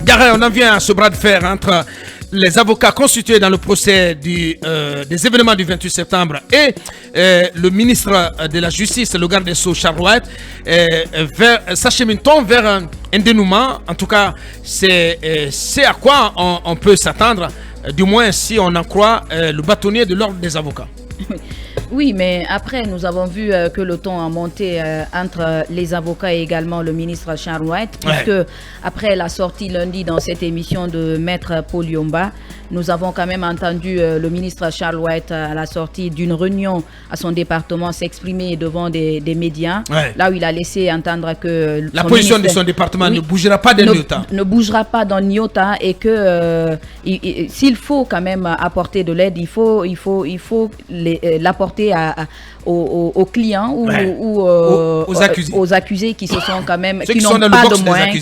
Gare, on en vient à ce bras de fer entre les avocats constitués dans le procès des événements du 28 septembre et le ministre de la Justice, le garde des Sceaux, Charles White, s'achemine-t-on vers un dénouement? En tout cas, c'est à quoi on peut s'attendre, du moins si on en croit le bâtonnier de l'ordre des avocats. Oui, mais après, nous avons vu que le ton a monté entre les avocats et également le ministre Charles White, puisque après la sortie lundi dans cette émission de Maître Paul Yomba, nous avons quand même entendu le ministre Charles White à la sortie d'une réunion à son département s'exprimer devant des médias, là où il a laissé entendre que la position de son département ne bougera pas d'un iota. Ne bougera pas d'un iota et que s'il faut quand même apporter de l'aide, il faut l'apporter aux clients ou aux accusés qui se sont quand même qui n'ont pas de moyens,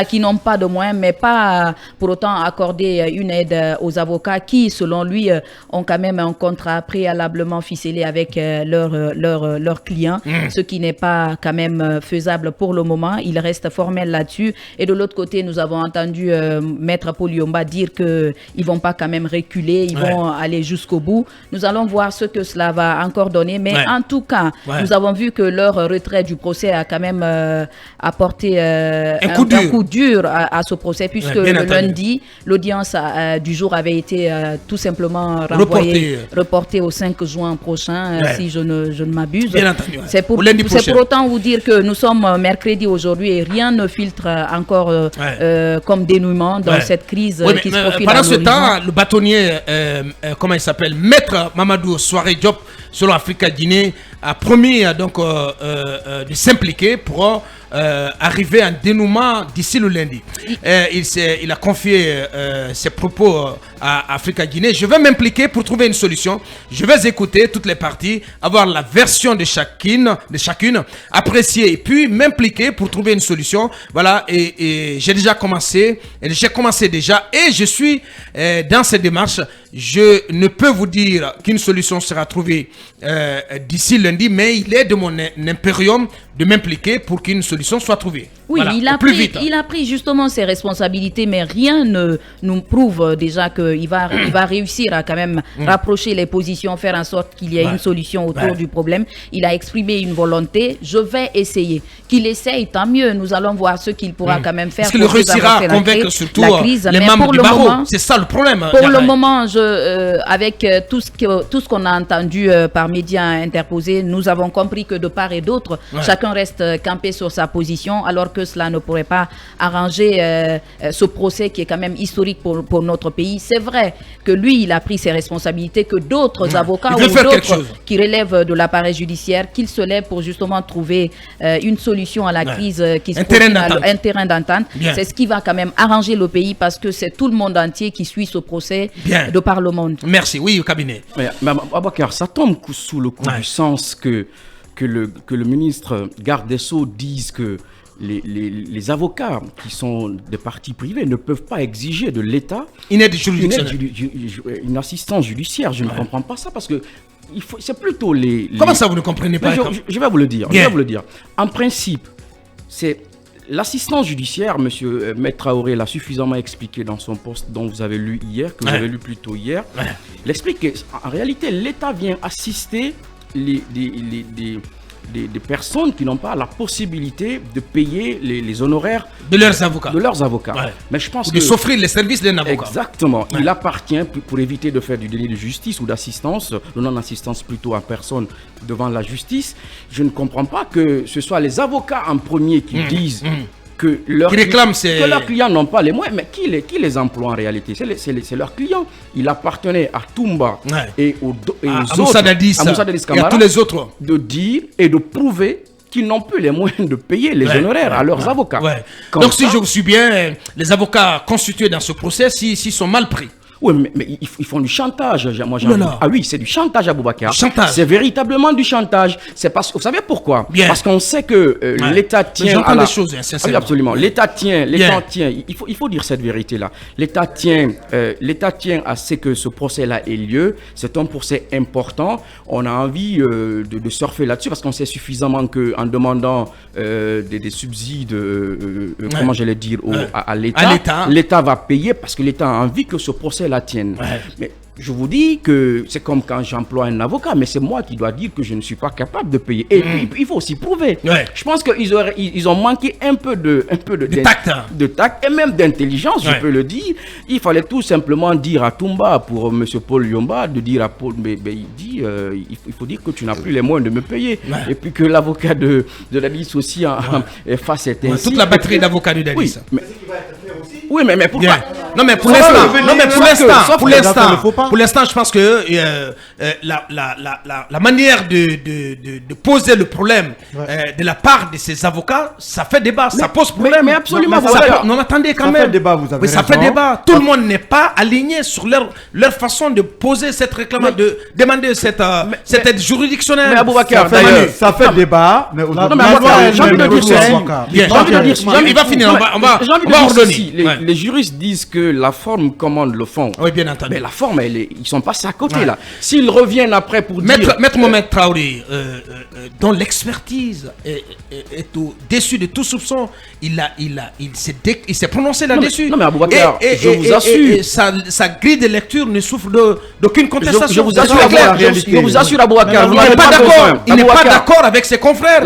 qui n'ont pas de moyens, mais pas pour autant accorder une aide aux avocats qui, selon lui, ont quand même un contrat préalablement ficelé avec leurs clients, ce qui n'est pas quand même faisable pour le moment. Il reste formel là-dessus. Et de l'autre côté, nous avons entendu Maître Paul Yomba dire qu'ils ne vont pas quand même reculer, ils vont aller jusqu'au bout. Nous allons voir ce que cela va encore donner, mais en tout cas, nous avons vu que leur retrait du procès a quand même apporté un coup dur à ce procès, puisque le lundi, l'audience du jour avait été tout simplement reportée au 5 juin prochain, si je ne m'abuse. C'est pour autant vous dire que nous sommes mercredi aujourd'hui et rien ne filtre encore comme dénouement dans cette crise qui se profile. Pendant ce temps, le bâtonnier, comment il s'appelle, Maître Mamadou Soare Diop, selon Africa Guinée, a promis donc de s'impliquer pour arriver à un dénouement d'ici le lundi. Il a confié ses propos à Africa Guinée. Je vais m'impliquer pour trouver une solution. Je vais écouter toutes les parties, avoir la version de chacune, apprécier et puis m'impliquer pour trouver une solution. Voilà, et j'ai déjà commencé. J'ai commencé déjà et je suis dans cette démarche. Je ne peux vous dire qu'une solution sera trouvée d'ici lundi, mais il est de mon impérium de m'impliquer pour qu'une solution soit trouvée. Oui, voilà, il a pris justement ses responsabilités, mais rien ne nous prouve déjà qu'il va réussir à quand même rapprocher les positions, faire en sorte qu'il y ait une solution autour du problème. Il a exprimé une volonté. Je vais essayer. Qu'il essaye, tant mieux. Nous allons voir ce qu'il pourra quand même faire. Est-ce qu'il réussira à convaincre surtout les membres du barreau? C'est ça le problème. Pour le moment, avec tout ce qu'on a entendu par médias interposés, nous avons compris que de part et d'autre, chacun reste campé sur sa position, alors que cela ne pourrait pas arranger ce procès qui est quand même historique pour notre pays. C'est vrai que lui, il a pris ses responsabilités, que d'autres avocats ou d'autres qui relèvent de l'appareil judiciaire, qu'ils se lèvent pour justement trouver une solution à la crise qui se profile, un terrain d'entente. C'est ce qui va quand même arranger le pays, parce que c'est tout le monde entier qui suit ce procès de par le monde. Merci. Oui, au cabinet. Mais Abakar, ça tombe sous le coup du sens que le ministre garde des Sceaux dise que les avocats qui sont des parties privées ne peuvent pas exiger de l'État une assistance judiciaire. Je ne comprends pas ça, parce que c'est plutôt les... Comment ça, vous ne comprenez pas? Je vais vous le dire. En principe, c'est l'assistance judiciaire. Monsieur Maître Traoré l'a suffisamment expliqué dans son poste dont vous avez lu hier, que vous avez lu plus tôt hier. Il explique qu'en réalité, l'État vient assister des personnes qui n'ont pas la possibilité de payer les honoraires de leurs avocats. Mais je pense de s'offrir les services d'un avocat. Exactement. Il appartient, pour éviter de faire du délit de justice ou d'assistance, de non-assistance plutôt à personne devant la justice. Je ne comprends pas que ce soit les avocats en premier qui disent que leurs clients n'ont pas les moyens. Mais qui les emploie en réalité? C'est leurs clients. Il appartenait à Toumba et aux autres, Moussa Dadis et à tous les autres, de dire et de prouver qu'ils n'ont plus les moyens de payer les honoraires à leurs avocats. Donc si je vous suis bien, les avocats constitués dans ce procès, s'ils sont mal pris. Oui, mais ils font du chantage. Ah oui, c'est du chantage à Boubacar. C'est véritablement du chantage. C'est parce que vous savez pourquoi? Parce qu'on sait que l'État tient à la... des choses, ah oui, absolument. L'État tient. Il faut dire cette vérité-là. L'État tient à ce que ce procès-là ait lieu. C'est un procès important. On a envie de surfer là-dessus parce qu'on sait suffisamment que en demandant des subsides, comment j'allais dire, à l'État, l'État va payer parce que l'État a envie que ce procès la tienne. Mais je vous dis que c'est comme quand j'emploie un avocat, mais c'est moi qui dois dire que je ne suis pas capable de payer. Et puis, il faut aussi prouver. Je pense qu'ils ont manqué un peu de tact et même d'intelligence, je peux le dire. Il fallait tout simplement dire à Toumba, pour M. Paul Yomba, de dire à Paul, mais il dit, il faut dire que tu n'as plus les moyens de me payer. Et puis que l'avocat de Dadis aussi fasse cette ainsi. Toute la batterie d'avocats de Dadis. Oui, mais pourquoi? Non, mais pour l'instant, je pense que la manière de poser le problème de la part de ces avocats, ça fait débat, ça pose problème. Mais absolument, non, attendez quand même. Ça fait débat, vous avez raison. Ça fait débat. Tout le monde n'est pas aligné sur leur façon de poser cette réclamation, de demander cette aide juridictionnelle. Mais Aboubacar, ça fait débat. Mais j'ai envie de dire ceci. Il va finir. On va ordonner. Les juristes disent que la forme commande le fond. Oui, bien entendu. Mais la forme, ils sont passés à côté là. S'ils reviennent après pour dire... Maître Mohamed Traoré, dont l'expertise est au-dessus de tout soupçon, il s'est prononcé là-dessus. Non mais Aboubacar, je vous assure... Et sa grille de lecture ne souffre d'aucune contestation. Je vous assure Aboubacar, il n'est pas d'accord avec ses confrères.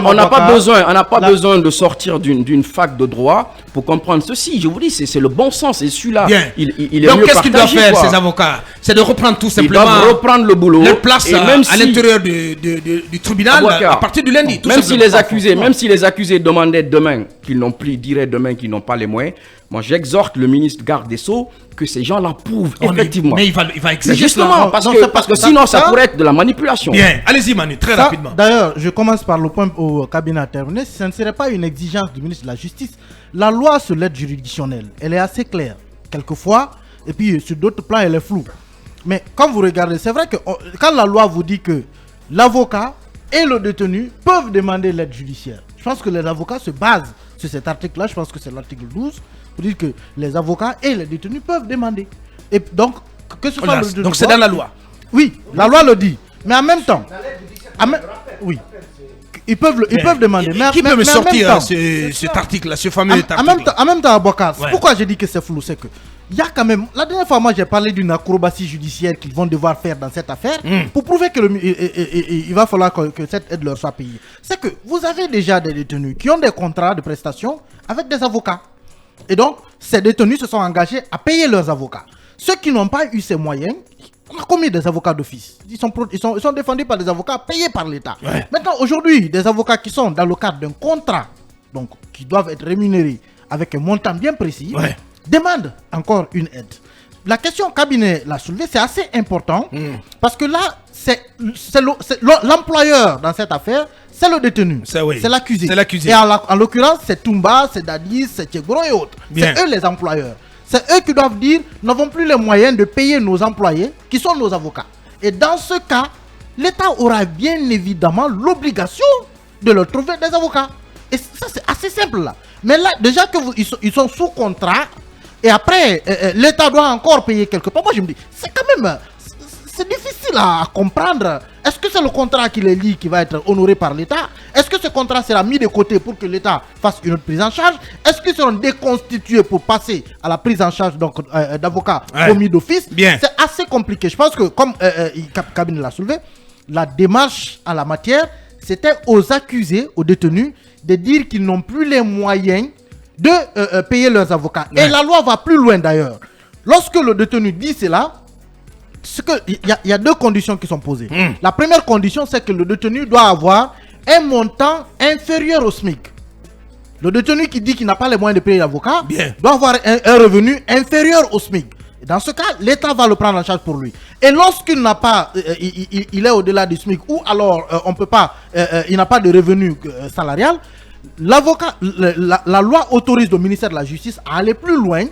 On n'a pas besoin de sortir d'une fac de droit pour comprendre ceci. Je vous dis, c'est le bon sens. Et celui-là, il est donc mieux qu'est-ce qu'ils doivent faire, quoi. ces avocats? C'est de reprendre tout simplement. Ils doivent reprendre le boulot. Leur place à l'intérieur du tribunal à partir du lundi. Même si les accusés demandaient demain qu'ils n'ont plus, diraient demain qu'ils n'ont pas les moyens, moi j'exhorte le ministre garde des Sceaux que ces gens-là prouvent effectivement. Mais il va exiger justement parce que sinon ça pourrait être de la manipulation. Bien, allez-y Manu, très rapidement. D'ailleurs, je commence par le point au cabinet intervenu. Ce ne serait pas une exigence du ministre de la Justice. La loi sur l'aide juridictionnelle, elle est assez claire. Quelquefois, et puis sur d'autres plans, elle est floue. Mais quand vous regardez, c'est vrai que quand la loi vous dit que l'avocat et le détenu peuvent demander l'aide judiciaire, je pense que les avocats se basent sur cet article-là, je pense que c'est l'article 12, pour dire que les avocats et les détenus peuvent demander. Et donc, que ce soit le donc c'est dans la loi. Oui, la loi le dit. Mais en même temps, oui. Ils peuvent demander. Qui peut me sortir cet article-là, ce fameux article? En même temps, Aboubacar, pourquoi j'ai dit que c'est flou, c'est que il y a quand même. La dernière fois, moi, j'ai parlé d'une acrobatie judiciaire qu'ils vont devoir faire dans cette affaire pour prouver que il va falloir que cette aide leur soit payée. C'est que vous avez déjà des détenus qui ont des contrats de prestation avec des avocats. Et donc, ces détenus se sont engagés à payer leurs avocats. Ceux qui n'ont pas eu ces moyens, on a combien des avocats d'office? Ils sont défendus par des avocats payés par l'État. Maintenant, aujourd'hui, des avocats qui sont dans le cadre d'un contrat, donc qui doivent être rémunérés avec un montant bien précis, demandent encore une aide. La question cabinet l'a soulevée, c'est assez important parce que là, c'est l'employeur dans cette affaire, c'est le détenu, c'est l'accusé. Et en l'occurrence, c'est Toumba, c'est Dadis, c'est Tchegro et autres. C'est eux les employeurs. C'est eux qui doivent dire, nous n'avons plus les moyens de payer nos employés, qui sont nos avocats. Et dans ce cas, l'État aura bien évidemment l'obligation de leur trouver des avocats. Et ça, c'est assez simple là. Mais là, déjà qu'ils sont sous contrat, et après, l'État doit encore payer quelque part. Moi, je me dis, c'est quand même... C'est difficile à comprendre. Est-ce que c'est le contrat qui les lie qui va être honoré par l'État? Est-ce que ce contrat sera mis de côté pour que l'État fasse une autre prise en charge? Est-ce qu'ils seront déconstitués pour passer à la prise en charge d'avocats commis d'office? C'est assez compliqué. Je pense que, comme Kabine l'a soulevé, la démarche en la matière, c'était aux accusés, aux détenus, de dire qu'ils n'ont plus les moyens de payer leurs avocats. Et la loi va plus loin d'ailleurs. Lorsque le détenu dit cela, il y a deux conditions qui sont posées. La première condition, c'est que le détenu doit avoir un montant inférieur au SMIC. Le détenu qui dit qu'il n'a pas les moyens de payer l'avocat doit avoir un revenu inférieur au SMIC. Et dans ce cas, l'État va le prendre en charge pour lui. Et lorsqu'il n'a pas, il est au-delà du SMIC, ou alors on peut pas, il n'a pas de revenu salarial, l'avocat, la loi autorise le ministère de la Justice à aller plus loin,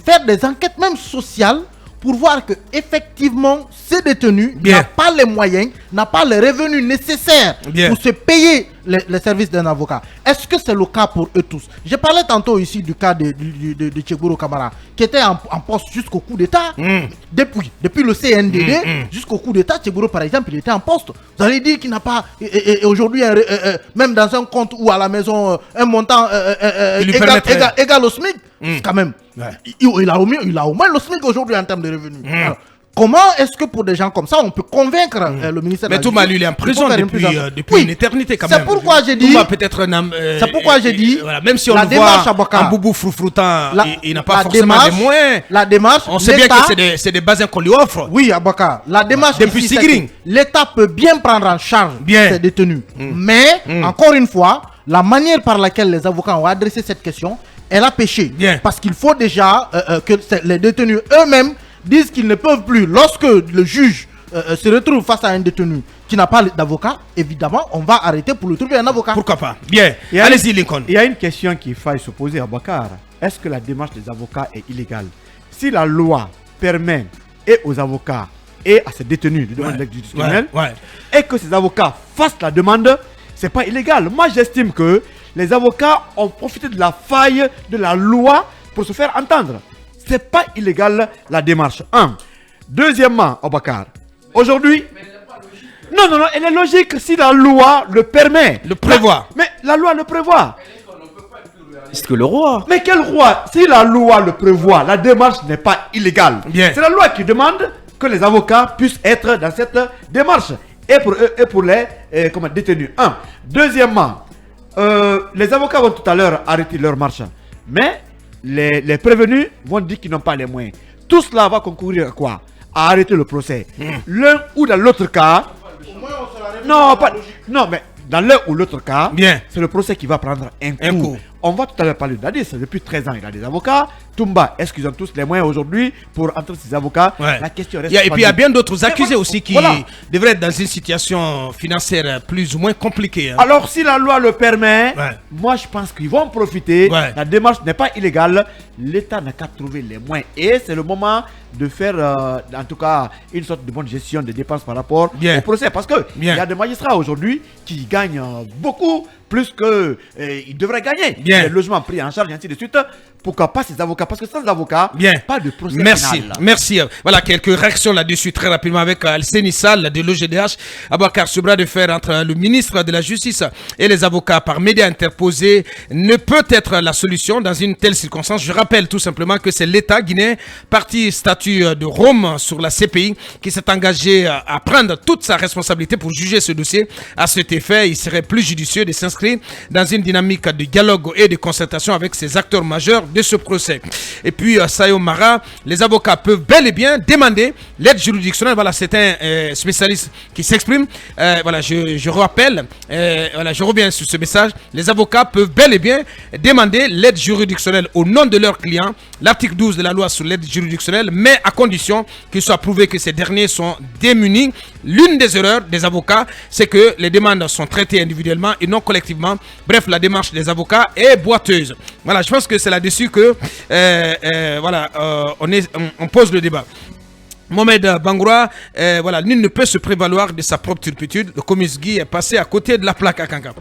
faire des enquêtes même sociales pour voir que effectivement ces détenus n'ont pas les moyens, n'ont pas les revenus nécessaires pour se payer les services d'un avocat. Est-ce que c'est le cas pour eux tous? J'ai parlé tantôt ici du cas de Tchegouro Kamara, qui était en poste jusqu'au coup d'État. Depuis le CNDD jusqu'au coup d'État, Tchegouro par exemple, il était en poste. Vous allez dire qu'il n'a pas, aujourd'hui, même dans un compte ou à la maison, un montant égal au SMIC, quand même. Il a au moins le SMIC aujourd'hui en termes de revenus. Alors, comment est-ce que pour des gens comme ça, on peut convaincre le ministère de la Justice? Mais Touma, lui, il est en prison depuis une éternité quand même. C'est pourquoi j'ai dit... C'est pourquoi j'ai dit... Même si on le voit en boubou froufroutant, il n'a pas forcément des moyens. La démarche... On sait bien que c'est des bases qu'on lui offre. Oui, Abaka. La démarche... Depuis Sigring. L'État peut bien prendre en charge ces détenus. Mais, encore une fois, la manière par laquelle les avocats ont adressé cette question, elle a péché. Parce qu'il faut déjà que les détenus eux-mêmes disent qu'ils ne peuvent plus. Lorsque le juge se retrouve face à un détenu qui n'a pas d'avocat, évidemment, on va arrêter pour lui trouver un avocat. Pourquoi pas? Bien. Allez-y, Lincoln. Il y a une question qu'il faille se poser à Bakar. Est-ce que la démarche des avocats est illégale? Si la loi permet et aux avocats et à ces détenus de demander l'aide juridictionnelle et que ces avocats fassent la demande, c'est pas illégal. Moi, j'estime que les avocats ont profité de la faille de la loi pour se faire entendre. C'est pas illégal la démarche. Deuxièmement, Abakar, aujourd'hui... Non, elle est logique si la loi le permet. Le prévoit. Mais la loi le prévoit. Est-ce que le roi? Mais quel roi? Si la loi le prévoit, la démarche n'est pas illégale. C'est la loi qui demande que les avocats puissent être dans cette démarche. Et pour eux et pour les détenus. Deuxièmement, les avocats vont tout à l'heure arrêter leur marche. Mais les prévenus vont dire qu'ils n'ont pas les moyens. Tout cela va concourir à quoi? À arrêter le procès. L'un ou dans l'autre cas... Non, mais dans l'un ou l'autre cas, c'est le procès qui va prendre un coup. On va tout à l'heure parler d'Adis. Depuis 13 ans, il a des avocats. Toumba, est-ce qu'ils ont tous les moyens aujourd'hui pour entrer ces avocats? La question reste. Et puis il y a bien d'autres accusés aussi qui devraient être dans une situation financière plus ou moins compliquée. Alors si la loi le permet, moi je pense qu'ils vont en profiter. La démarche n'est pas illégale. L'État n'a qu'à trouver les moyens. Et c'est le moment de faire, en tout cas, une sorte de bonne gestion des dépenses par rapport au procès. Parce qu'il y a des magistrats aujourd'hui qui gagnent beaucoup plus qu'ils devraient gagner. Les logements pris en charge et ainsi de suite. Pourquoi pas ces avocats? Parce que sans avocats, pas de procès final. Merci. Voilà quelques réactions là-dessus très rapidement avec Alseni Sall de l'OGDH. Abakar, ce bras de fer entre le ministre de la Justice et les avocats par médias interposés ne peut être la solution dans une telle circonstance. Je rappelle tout simplement que c'est l'État guinéen, parti statut de Rome sur la CPI, qui s'est engagé à prendre toute sa responsabilité pour juger ce dossier. À cet effet, il serait plus judicieux de s'inscrire dans une dynamique de dialogue et de concertation avec ces acteurs majeurs de ce procès. Et puis, Sayo Mara, les avocats peuvent bel et bien demander l'aide juridictionnelle. Voilà, c'est un spécialiste qui s'exprime. Voilà, je rappelle, voilà, je reviens sur ce message. Les avocats peuvent bel et bien demander l'aide juridictionnelle au nom de leurs clients. L'article 12 de la loi sur l'aide juridictionnelle, mais à condition qu'il soit prouvé que ces derniers sont démunis. L'une des erreurs des avocats, c'est que les demandes sont traitées individuellement et non collectivement. Bref, la démarche des avocats est boiteuse. Voilà, je pense que c'est là-dessus que on pose le débat. Mohamed Bangoura, voilà, nul ne peut se prévaloir de sa propre turpitude. Le commis Guy est passé à côté de la plaque à Kanka.